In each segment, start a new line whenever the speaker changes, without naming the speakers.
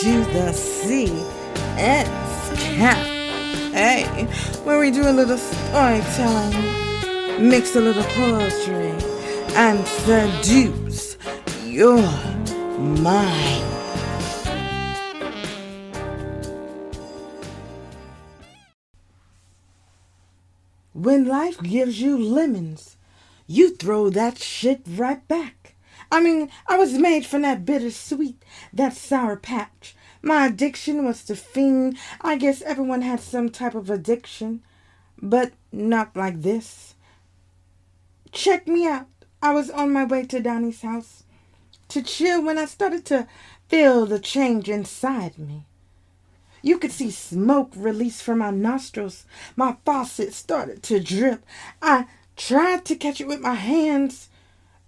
to the C. It's Camp A, where we do a little storytelling, mix a little poetry, and seduce your mind. When life gives you lemons, you throw that shit right back. I was made from that bittersweet, that sour patch. My addiction was to fiend. I guess everyone had some type of addiction, but not like this. Check me out. I was on my way to Donnie's house to chill when I started to feel the change inside me. You could see smoke release from my nostrils. My faucet started to drip. I tried to catch it with my hands.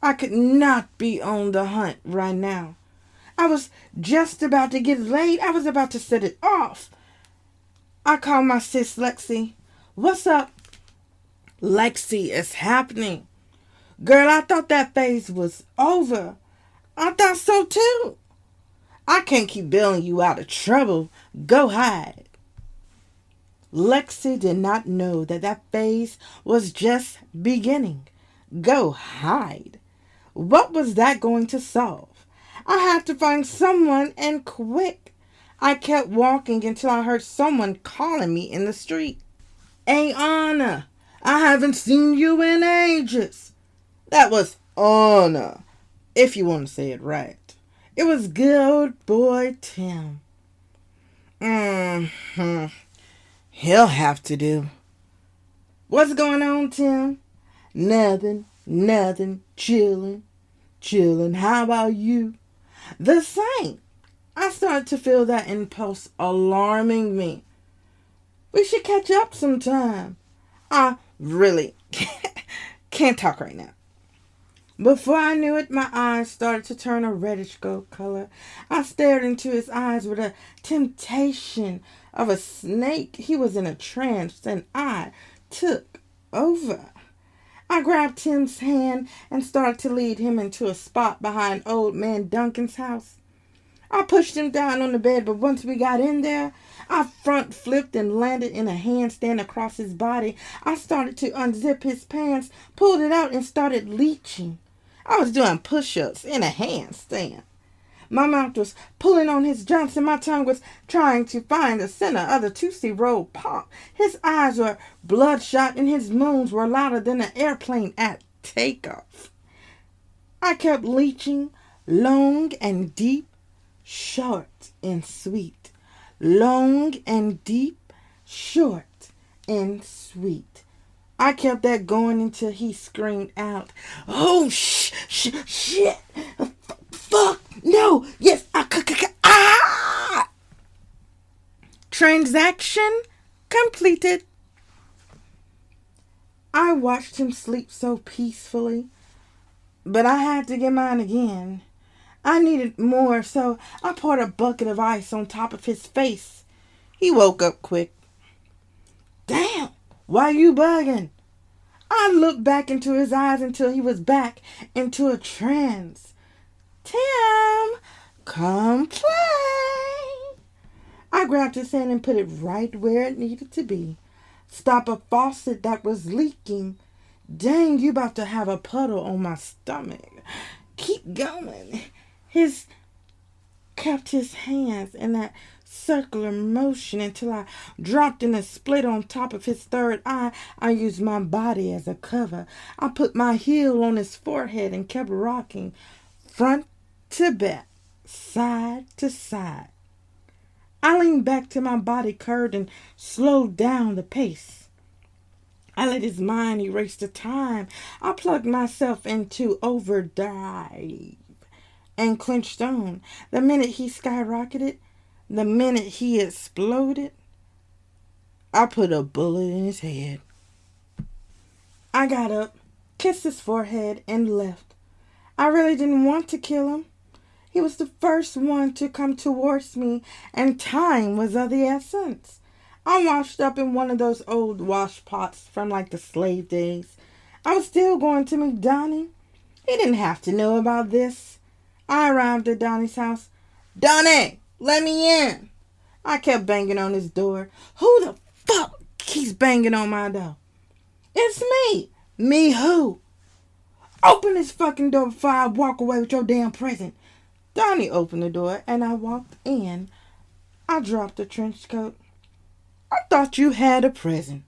I could not be on the hunt right now. I was just about to get laid. I was about to set it off. I called my sis Lexi. What's up? Lexi, it's happening. Girl, I thought that phase was over. I thought so too. I can't keep bailing you out of trouble. Go hide. Lexi did not know that phase was just beginning. Go hide. What was that going to solve? I had to find someone, and quick. I kept walking until I heard someone calling me in the street. Hey, Anna, I haven't seen you in ages. That was Anna, if you want to say it right. It was good old boy Tim. He'll have to do. What's going on, Tim? Nothing, chilling. How about you? The same. I started to feel that impulse alarming me. We should catch up sometime. I really can't talk right now. Before I knew it, my eyes started to turn a reddish gold color. I stared into his eyes with a temptation of a snake. He was in a trance, and I took over. I grabbed Tim's hand and started to lead him into a spot behind old man Duncan's house. I pushed him down on the bed, but once we got in there, I front flipped and landed in a handstand across his body. I started to unzip his pants, pulled it out, and started leeching. I was doing push-ups in a handstand. My mouth was pulling on his jumps, and my tongue was trying to find the center of the Tootsie Roll pop. His eyes were bloodshot, and his moans were louder than an airplane at takeoff. I kept leeching, long and deep, short and sweet. Long and deep, short and sweet. I kept that going until he screamed out, "Oh, shit! Fuck! No! Yes! Ah!" Transaction completed. I watched him sleep so peacefully, but I had to get mine again. I needed more, so I poured a bucket of ice on top of his face. He woke up quick. Damn! Why you bugging? I looked back into his eyes until he was back into a trance. Tim, come play. I grabbed his hand and put it right where it needed to be. Stop a faucet that was leaking. Dang, you about to have a puddle on my stomach. Keep going. His kept his hands in that circular motion until I dropped in a split on top of his third eye. I used my body as a cover. I put my heel on his forehead and kept rocking front to back, side to side. I leaned back till my body curved and slowed down the pace. I let his mind erase the time. I plugged myself into overdrive and clenched on. The minute he skyrocketed, the minute he exploded, I put a bullet in his head. I got up, kissed his forehead, and left. I really didn't want to kill him. He was the first one to come towards me, and time was of the essence. I washed up in one of those old wash pots from like the slave days. I was still going to meet Donnie. He didn't have to know about this. I arrived at Donnie's house. "Donnie, Let me in. I kept banging on his door. Who the fuck keeps banging on my door? It's me. Me who? Open this fucking door before I walk away with your damn present. Donnie opened the door and I walked in. I dropped the trench coat. I thought you had a present.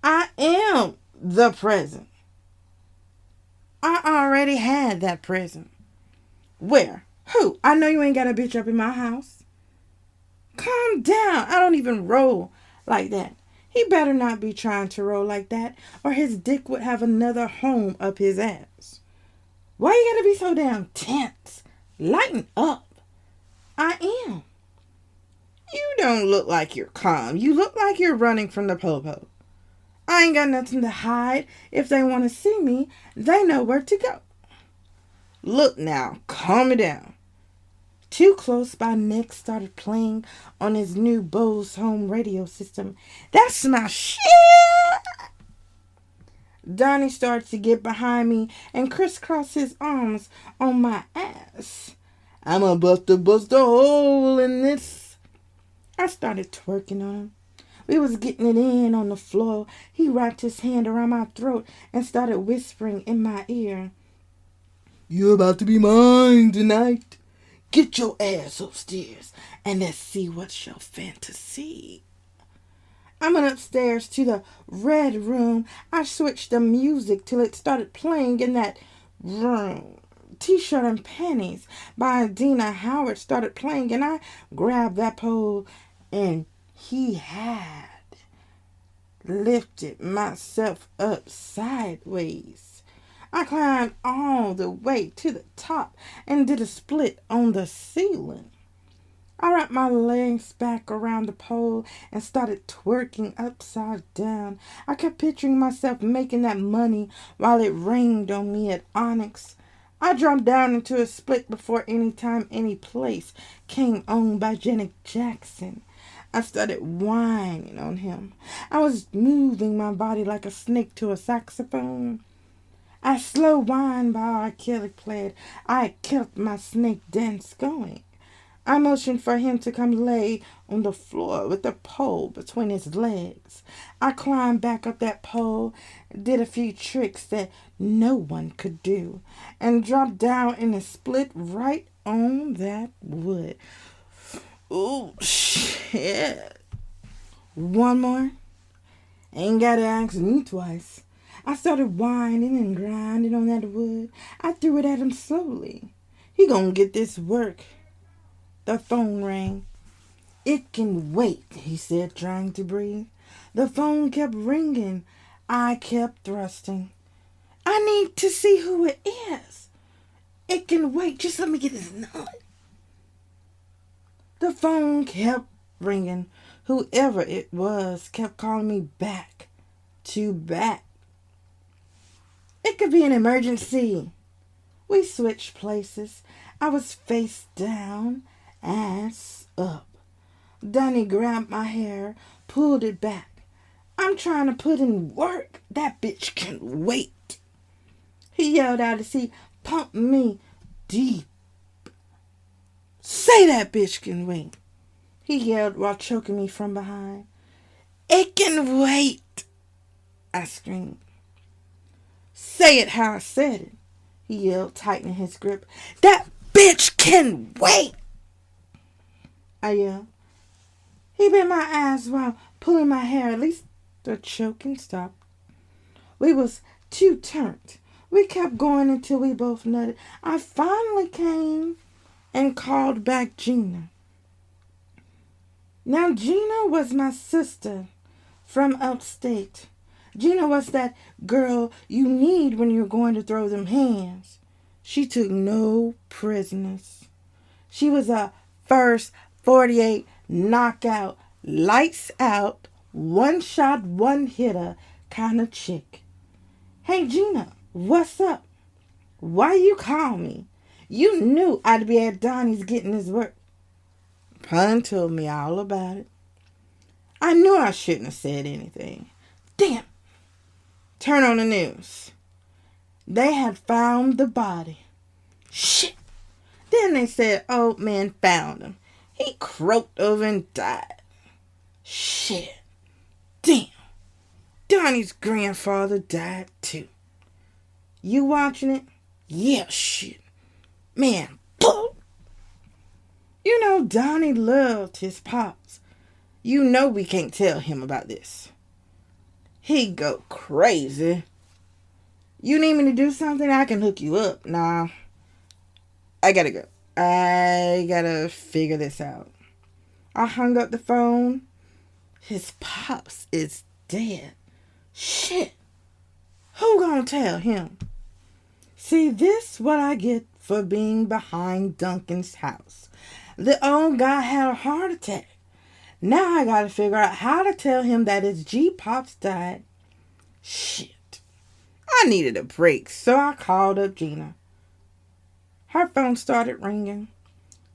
I am the present. I already had that present. Where? Who? I know you ain't got a bitch up in my house. Calm down. I don't even roll like that. He better not be trying to roll like that, or his dick would have another home up his ass. Why you gotta be so damn tense? Lighten up. I am. You don't look like you're calm. You look like you're running from the popo. I ain't got nothing to hide. If they want to see me, they know where to go. Look now, calm it down. Too Close by Nick started playing on his new Bose home radio system. That's my shit. Donnie started to get behind me and crisscross his arms on my ass. I'm about to bust a hole in this. I started twerking on him. We was getting it in on the floor. He wrapped his hand around my throat and started whispering in my ear. You're about to be mine tonight. Get your ass upstairs and let's see what's your fantasy. I went upstairs to the red room. I switched the music till it started playing in that room. T-shirt and Panties by Adina Howard started playing and I grabbed that pole and he had lifted myself up sideways. I climbed all the way to the top and did a split on the ceiling. I wrapped my legs back around the pole and started twerking upside down. I kept picturing myself making that money while it rained on me at Onyx. I dropped down into a split before Any Time, Any Place came on by Janet Jackson. I started whining on him. I was moving my body like a snake to a saxophone. I slow whined by R. Kelly played. I kept my snake dance going. I motioned for him to come lay on the floor with the pole between his legs. I climbed back up that pole, did a few tricks that no one could do, and dropped down in a split right on that wood. Ooh, shit. One more? Ain't gotta ask me twice. I started whining and grinding on that wood. I threw it at him slowly. He gonna get this work. The phone rang. It can wait, he said, trying to breathe. The phone kept ringing. I kept thrusting. I need to see who it is. It can wait. Just let me get this nut. The phone kept ringing. Whoever it was kept calling me back to back. It could be an emergency. We switched places. I was face down, ass up. Donnie grabbed my hair, pulled it back. I'm trying to put in work. That bitch can wait. He yelled out as he pumped me deep. Say that bitch can wait. He yelled while choking me from behind. It can wait, I screamed. Say it how I said it, he yelled, tightening his grip. That bitch can wait, I yelled. He bit my ass while pulling my hair. At least the choking stopped. We was too turned. We kept going until we both nutted. I finally came and called back Gina. Now, Gina was my sister from upstate. Gina was that girl you need when you're going to throw them hands. She took no prisoners. She was a first 48 knockout, lights out, one shot, one hitter kind of chick. Hey, Gina, what's up? Why you call me? You knew I'd be at Donnie's getting his work. Pun told me all about it. I knew I shouldn't have said anything. Damn. Turn on the news. They had found the body. Shit. Then they said old man found him. He croaked over and died. Shit. Damn. Donnie's grandfather died too. You watching it? Yeah, shit. Man, boom. You know Donnie loved his pops. You know we can't tell him about this. He'd go crazy. You need me to do something? I can hook you up. Nah. I gotta go. I gotta figure this out. I hung up the phone. His pops is dead. Shit. Who gonna tell him? See, this what I get for being behind Duncan's house. The old guy had a heart attack. Now I gotta figure out how to tell him that his G-Pops died. Shit. I needed a break, so I called up Gina. Her phone started ringing.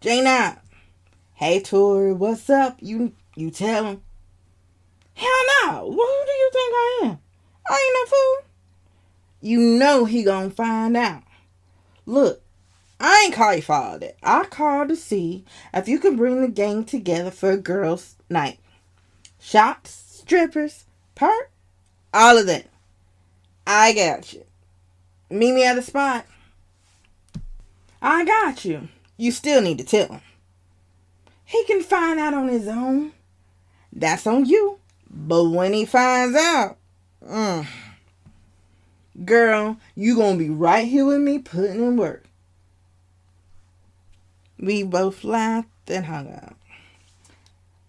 Gina. Hey, Tori, what's up? You tell him. Hell no. Who do you think I am? I ain't no fool. You know he gonna find out. Look, I ain't call you for all that. I called to see if you could bring the gang together for a girls' night. Shots, strippers, perk, all of that. I got you. Meet me at the spot. I got you. You still need to tell him. He can find out on his own. That's on you. But when he finds out, girl, you gonna be right here with me putting in work. We both laughed and hung up.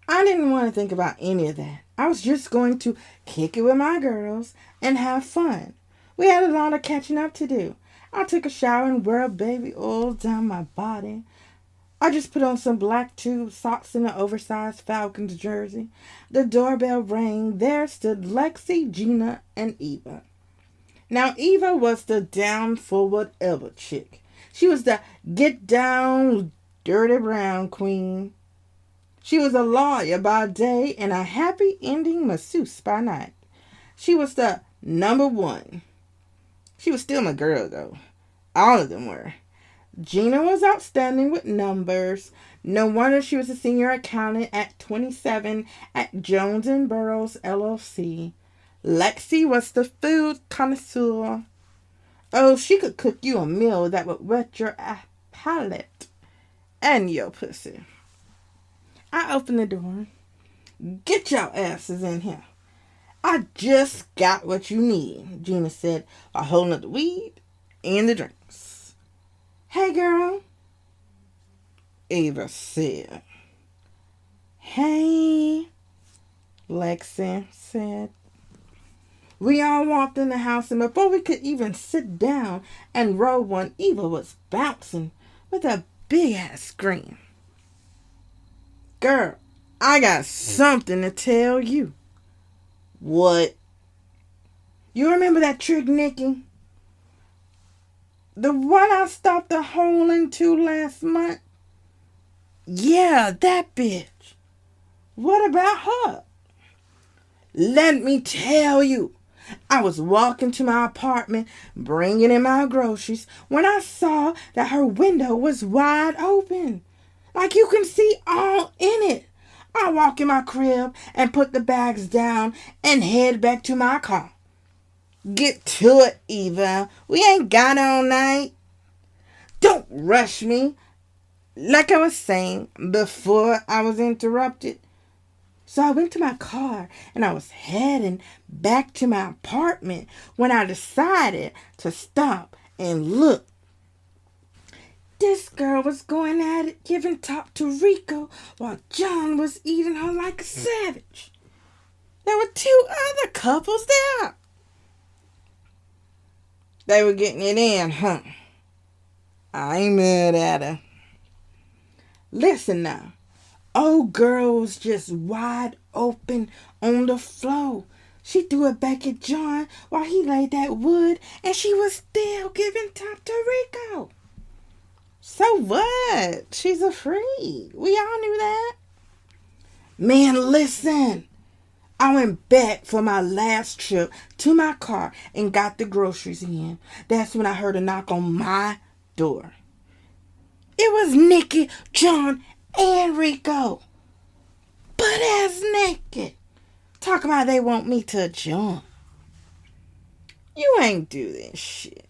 I didn't want to think about any of that. I was just going to kick it with my girls and have fun. We had a lot of catching up to do. I took a shower and rubbed baby oil down my body. I just put on some black tube socks and an oversized Falcons jersey. The doorbell rang. There stood Lexi, Gina, and Eva. Now, Eva was the down for whatever chick. She was the get down, dirty brown queen. She was a lawyer by day and a happy ending masseuse by night. She was the number one. She was still my girl, though. All of them were. Gina was outstanding with numbers. No wonder she was a senior accountant at 27 at Jones and Burroughs, LLC. Lexi was the food connoisseur. Oh, she could cook you a meal that would wet your palate and your pussy. I opened the door. Get your asses in here. I just got what you need, Gina said while holding up the weed and the drinks. Hey, girl, Eva said. Hey, Lexi said. We all walked in the house, and before we could even sit down and roll one, Eva was bouncing with a big-ass scream. Girl, I got something to tell you. What? You remember that trick, Nikki? The one I stopped a hole into last month? Yeah, that bitch. What about her? Let me tell you. I was walking to my apartment, bringing in my groceries, when I saw that her window was wide open. Like you can see all in it. I walk in my crib and put the bags down and head back to my car. Get to it, Eva. We ain't got all night. Don't rush me. Like I was saying before I was interrupted. So I went to my car and I was heading back to my apartment when I decided to stop and look. This girl was going at it, giving top to Rico while John was eating her like a savage. There were two other couples there. They were getting it in, huh? I ain't mad at her. Listen now. Old girl was just wide open on the floor. She threw it back at John while he laid that wood, and she was still giving top to Rico. So what? She's a freak. We all knew that. Man, listen. I went back for my last trip to my car and got the groceries in. That's when I heard a knock on my door. It was Nikki, John, and Rico, butt ass naked, talking about they want me to join. You ain't do this shit.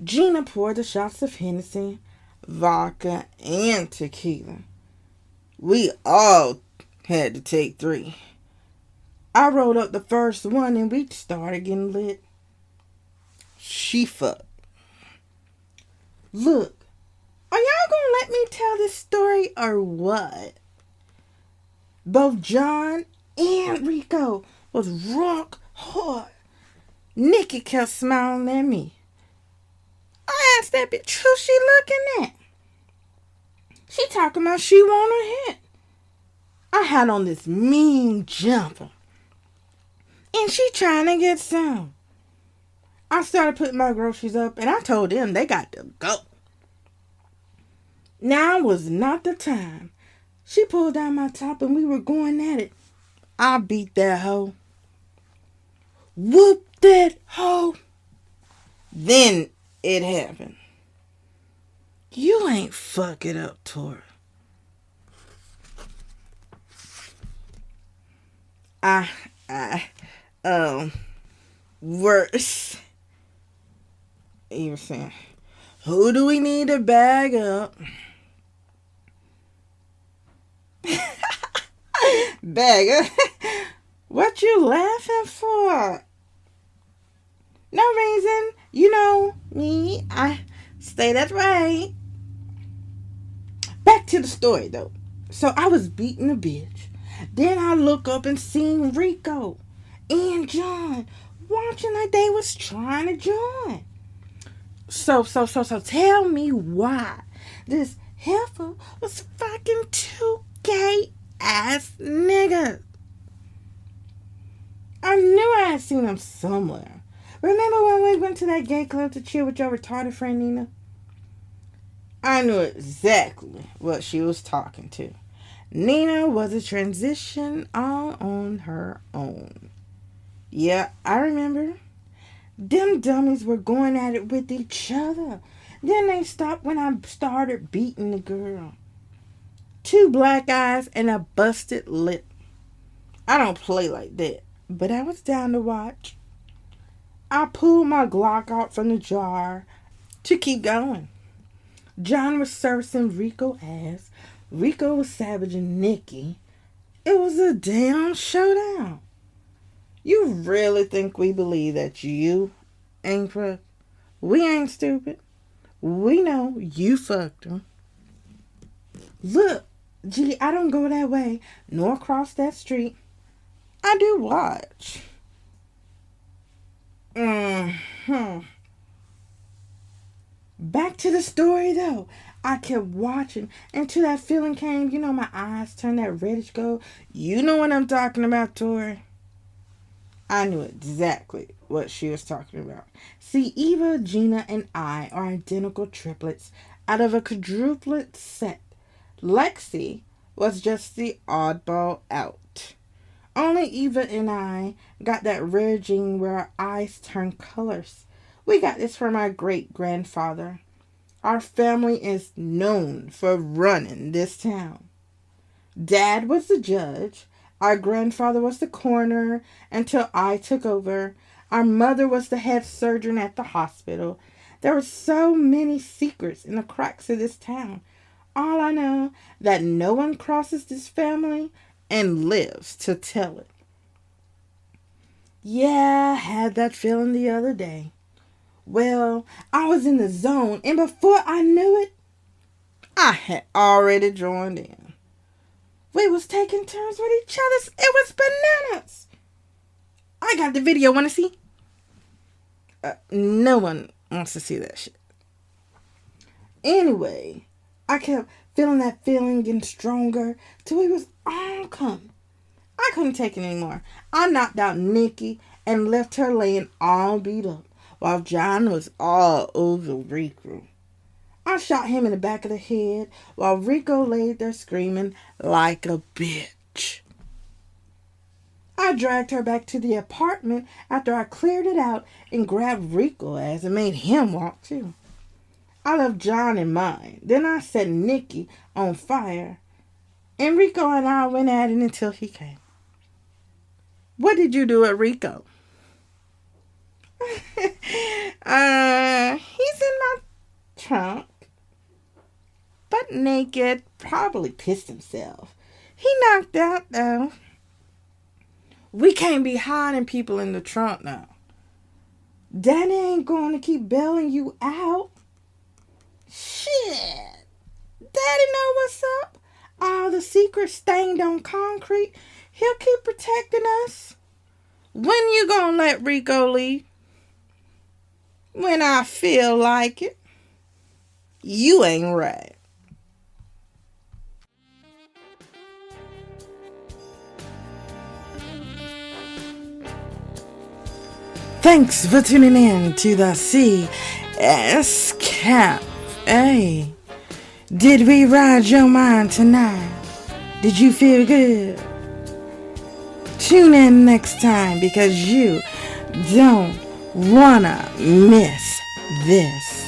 Gina poured the shots of Hennessy, vodka, and tequila. We all had to take 3. I rolled up the first one and we started getting lit. She fucked. Look, are y'all gonna let me tell this story or what? Both John and Rico was rock hard. Nikki kept smiling at me. I asked that bitch who she looking at. She talking about she want her hit. I had on this mean jumper. And she trying to get some. I started putting my groceries up and I told them they got to go. Now was not the time. She pulled down my top and we were going at it. I beat that hoe. Whoop that hoe. Then it happened. You ain't fuck it up, Tora. Worse. He was saying, who do we need to bag up? Bag up? What you laughing for? No reason. You know me. I stay that way. Back to the story, though. So I was beating a bitch. Then I look up and seen Rico and John watching like they was trying to join. So tell me why this heifer was fucking 2 gay ass niggas. I knew I had seen them somewhere. Remember when we went to that gay club to chill with your retarded friend Nina? I knew exactly what she was talking to. Nina was a transition all on her own. Yeah, I remember. Them dummies were going at it with each other. Then they stopped when I started beating the girl. 2 black eyes and a busted lip. I don't play like that, but I was down to watch. I pulled my Glock out from the jar to keep going. John was servicing Rico ass. Rico was savaging Nikki. It was a damn showdown. You really think we believe that you ain't fucked? We ain't stupid. We know you fucked him. Look, gee, I don't go that way nor cross that street. I do watch. Back to the story, though. I kept watching until that feeling came. You know, my eyes turned that reddish gold. You know what I'm talking about, Tori. I knew exactly what she was talking about. See, Eva, Gina, and I are identical triplets out of a quadruplet set. Lexi was just the oddball out. Only Eva and I got that rare gene where our eyes turn colors. We got this from our great-grandfather. Our family is known for running this town. Dad was the judge. Our grandfather was the coroner until I took over. Our mother was the head surgeon at the hospital. There were so many secrets in the cracks of this town. All I know, that no one crosses this family and lives to tell it. Yeah, I had that feeling the other day. Well, I was in the zone, and before I knew it, I had already joined in. We was taking turns with each other. It was bananas. I got the video. Want to see? No one wants to see that shit. Anyway, I kept feeling that feeling getting stronger till it was all come. I couldn't take it anymore. I knocked out Nikki and left her laying all beat up while John was all over Rico. I shot him in the back of the head while Rico laid there screaming like a bitch. I dragged her back to the apartment after I cleared it out and grabbed Rico as and made him walk too. I left John in mine. Then I set Nikki on fire. And Rico and I went at it until he came. What did you do at Rico? He's in my trunk. Butt naked. Probably pissed himself. He knocked out though. We can't be hiding people in the trunk now. Daddy ain't going to keep bailing you out. Shit. Daddy know what's up. All the secrets stained on concrete. He'll keep protecting us. When you gonna let Rico leave? When I feel like it. You ain't right. Thanks for tuning in to the CS Cafe. Did we ride your mind tonight? Did you feel good? Tune in next time because you don't wanna miss this.